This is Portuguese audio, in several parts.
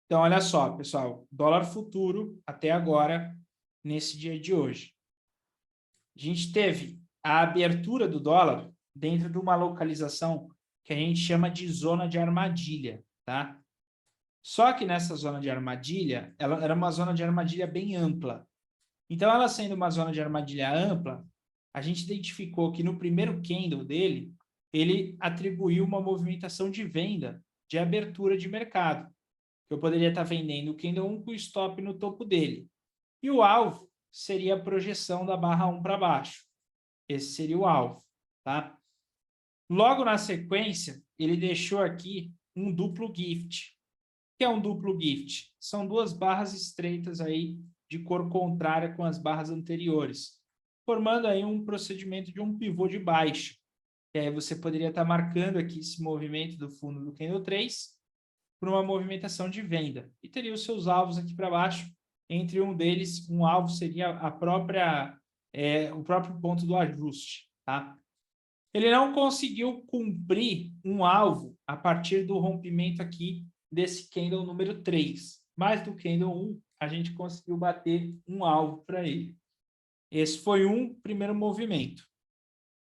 Então, olha só, pessoal, dólar futuro até agora, nesse dia de hoje. A gente teve a abertura do dólar dentro de uma localização que a gente chama de zona de armadilha, tá? Só que nessa zona de armadilha, ela era uma zona de armadilha bem ampla. Então, ela sendo uma zona de armadilha ampla, a gente identificou que no primeiro candle dele, ele atribuiu uma movimentação de venda, de abertura de mercado. Eu poderia estar vendendo o candle 1 com o stop no topo dele. E o alvo seria a projeção da barra 1 para baixo. Esse seria o alvo, tá? Logo na sequência, ele deixou aqui um duplo gift. O que é um duplo gift? São duas barras estreitas aí de cor contrária com as barras anteriores, formando aí um procedimento de um pivô de baixa. E aí você poderia estar marcando aqui esse movimento do fundo do candle 3 por uma movimentação de venda. E teria os seus alvos aqui para baixo. Entre um deles, um alvo seria o próprio ponto do ajuste, tá? Ele não conseguiu cumprir um alvo a partir do rompimento aqui desse candle número 3. Mas do candle 1, a gente conseguiu bater um alvo para ele. Esse foi um primeiro movimento.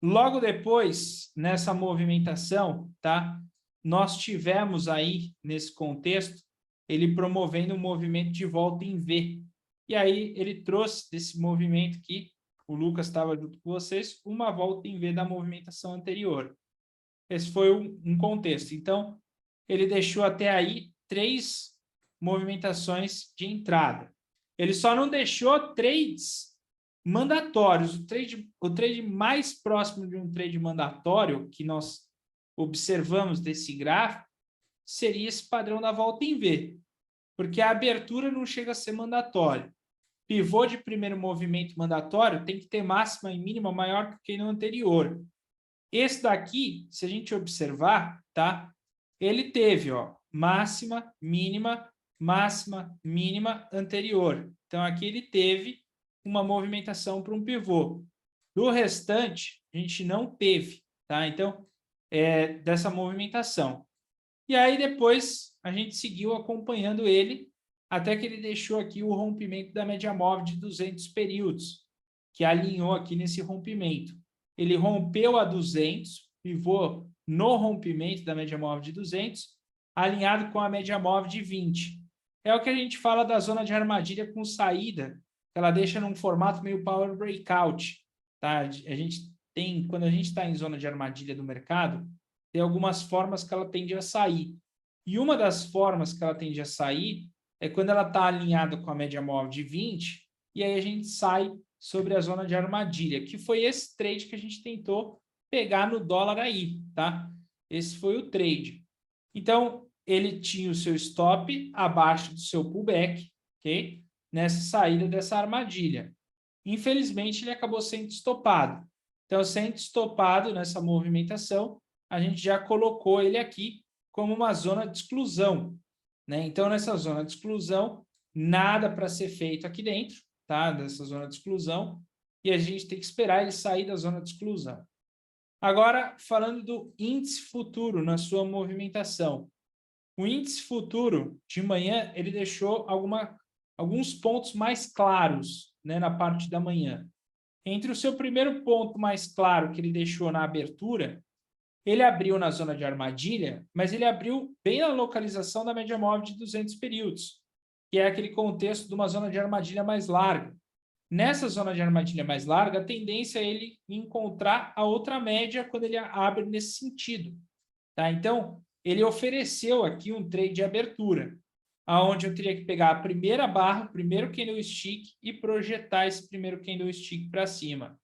Logo depois, nessa movimentação, tá? Nós tivemos aí, nesse contexto, ele promovendo um movimento de volta em V. E aí ele trouxe desse movimento aqui, o Lucas estava junto com vocês, uma volta em V da movimentação anterior. Esse foi um contexto. Então, ele deixou até aí 3 movimentações de entrada. Ele só não deixou trades mandatórios. O trade mais próximo de um trade mandatório que nós observamos desse gráfico seria esse padrão da volta em V, porque a abertura não chega a ser mandatório. Pivô de primeiro movimento mandatório tem que ter máxima e mínima maior que no anterior. Esse daqui, se a gente observar, tá? Ele teve, ó, máxima, mínima anterior. Então, aqui ele teve uma movimentação para um pivô. Do restante, a gente não teve, tá? Então, dessa movimentação. E aí, depois, a gente seguiu acompanhando ele até que ele deixou aqui o rompimento da média móvel de 200 períodos, que alinhou aqui nesse rompimento. Ele rompeu a 200, pivô no rompimento da média móvel de 200, alinhado com a média móvel de 20. É o que a gente fala da zona de armadilha com saída, que ela deixa num formato meio power breakout. Tá? Quando a gente está em zona de armadilha do mercado, tem algumas formas que ela tende a sair. E uma das formas que ela tende a sair é quando ela está alinhada com a média móvel de 20, e aí a gente sai sobre a zona de armadilha, que foi esse trade que a gente tentou pegar no dólar aí, tá? Esse foi o trade. Então, ele tinha o seu stop abaixo do seu pullback, ok? Nessa saída dessa armadilha. Infelizmente, ele acabou sendo estopado. Então, sendo estopado nessa movimentação, a gente já colocou ele aqui como uma zona de exclusão, né? Então, nessa zona de exclusão, nada para ser feito aqui dentro, tá? Dessa zona de exclusão, e a gente tem que esperar ele sair da zona de exclusão. Agora, falando do índice futuro na sua movimentação. O índice futuro, de manhã, ele deixou alguns pontos mais claros, né, na parte da manhã. Entre o seu primeiro ponto mais claro que ele deixou na abertura, ele abriu na zona de armadilha, mas ele abriu bem na localização da média móvel de 200 períodos, que é aquele contexto de uma zona de armadilha mais larga. Nessa zona de armadilha mais larga, a tendência é ele encontrar a outra média quando ele abre nesse sentido. Tá? Então, ele ofereceu aqui um trade de abertura, aonde eu teria que pegar a primeira barra, o primeiro candlestick e projetar esse primeiro candlestick para cima.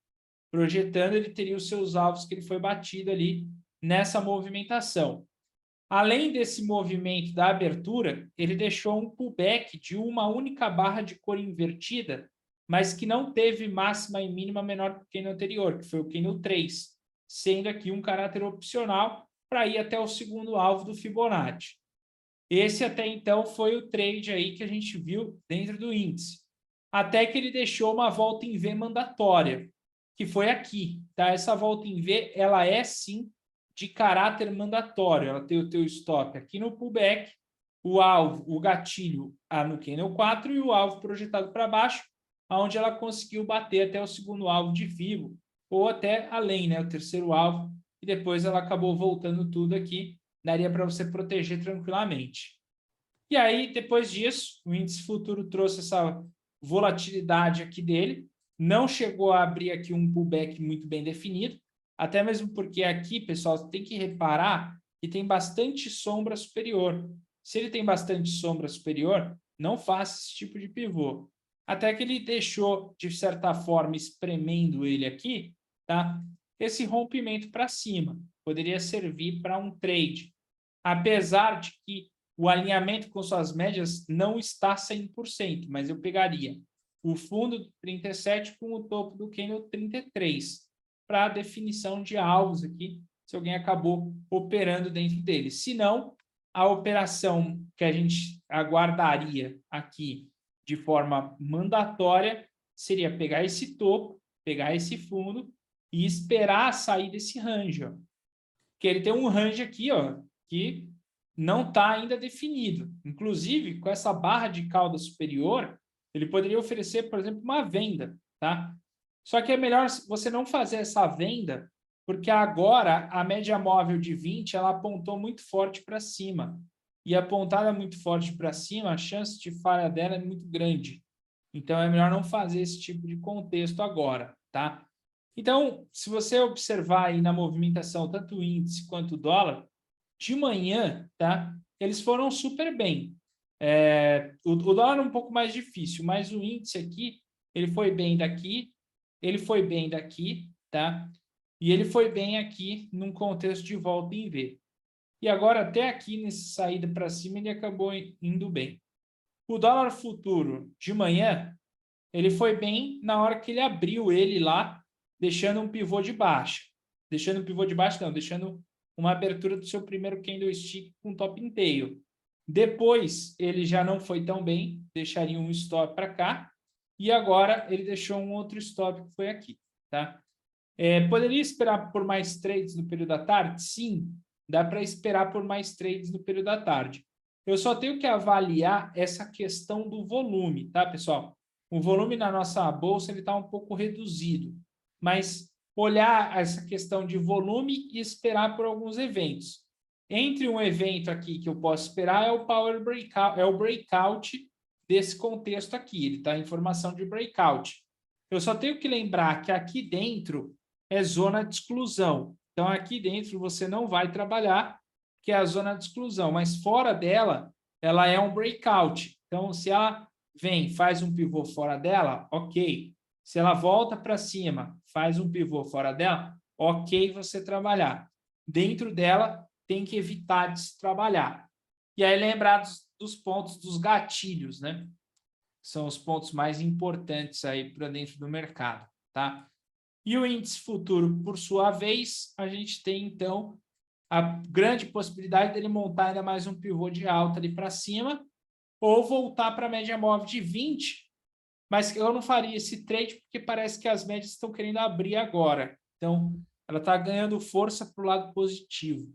Projetando, ele teria os seus alvos que ele foi batido ali nessa movimentação. Além desse movimento da abertura, ele deixou um pullback de uma única barra de cor invertida, mas que não teve máxima e mínima menor que o candle anterior, que foi o candle 3, sendo aqui um caráter opcional para ir até o segundo alvo do Fibonacci. Esse até então foi o trade aí que a gente viu dentro do índice. Até que ele deixou uma volta em V mandatória, que foi aqui, tá? Essa volta em V, ela é sim de caráter mandatório. Ela tem o teu stop aqui no pullback o alvo, o gatilho no candle 4 e o alvo projetado para baixo, onde ela conseguiu bater até o segundo alvo de FIBO, ou até além, né, o terceiro alvo, e depois ela acabou voltando tudo aqui, daria para você proteger tranquilamente. E aí, depois disso, o índice futuro trouxe essa volatilidade aqui dele, não chegou a abrir aqui um pullback muito bem definido, até mesmo porque aqui, pessoal, você tem que reparar que tem bastante sombra superior. Se ele tem bastante sombra superior, não faça esse tipo de pivô. Até que ele deixou, de certa forma, espremendo ele aqui, tá? Esse rompimento para cima poderia servir para um trade. Apesar de que o alinhamento com suas médias não está 100%, mas eu pegaria o fundo do 37 com o topo do candle 33 para a definição de alvos aqui, se alguém acabou operando dentro dele. Se não, a operação que a gente aguardaria aqui de forma mandatória seria pegar esse topo, pegar esse fundo e esperar sair desse range, ó. Que ele tem um range aqui, ó, que não está ainda definido. Inclusive, com essa barra de cauda superior, ele poderia oferecer, por exemplo, uma venda, tá? Só que é melhor você não fazer essa venda, porque agora a média móvel de 20 ela apontou muito forte para cima. E apontada muito forte para cima, a chance de falha dela é muito grande. Então, é melhor não fazer esse tipo de contexto agora, tá? Então, se você observar aí na movimentação, tanto o índice quanto o dólar, de manhã, tá? Eles foram super bem. O dólar é um pouco mais difícil, mas o índice aqui, ele foi bem daqui, ele foi bem daqui, tá? E ele foi bem aqui num contexto de volta em V. E agora, até aqui, nessa saída para cima, ele acabou indo bem. O dólar futuro de manhã, ele foi bem na hora que ele abriu ele lá, deixando um pivô de baixa. Deixando um pivô de baixa, não, deixando uma abertura do seu primeiro candlestick com top inteiro. Depois, ele já não foi tão bem, deixaria um stop para cá, e agora ele deixou um outro stop que foi aqui, tá? Poderia esperar por mais trades no período da tarde? Sim, dá para esperar por mais trades no período da tarde. Eu só tenho que avaliar essa questão do volume, tá, pessoal? O volume na nossa bolsa está um pouco reduzido, mas olhar essa questão de volume e esperar por alguns eventos. Entre um evento aqui que eu posso esperar é o Power Breakout, é o breakout desse contexto aqui, ele está em formação de breakout. Eu só tenho que lembrar que aqui dentro é zona de exclusão. Então, aqui dentro você não vai trabalhar, que é a zona de exclusão, mas fora dela, ela é um breakout. Então, se ela vem, faz um pivô fora dela, ok. Se ela volta para cima, faz um pivô fora dela, ok você trabalhar. Dentro dela, tem que evitar de se trabalhar. E aí, lembrar dos pontos dos gatilhos, né? São os pontos mais importantes aí para dentro do mercado, tá? E o índice futuro, por sua vez, a gente tem, então, a grande possibilidade dele montar ainda mais um pivô de alta ali para cima, ou voltar para a média móvel de 20, mas eu não faria esse trade porque parece que as médias estão querendo abrir agora. Então, ela está ganhando força para o lado positivo.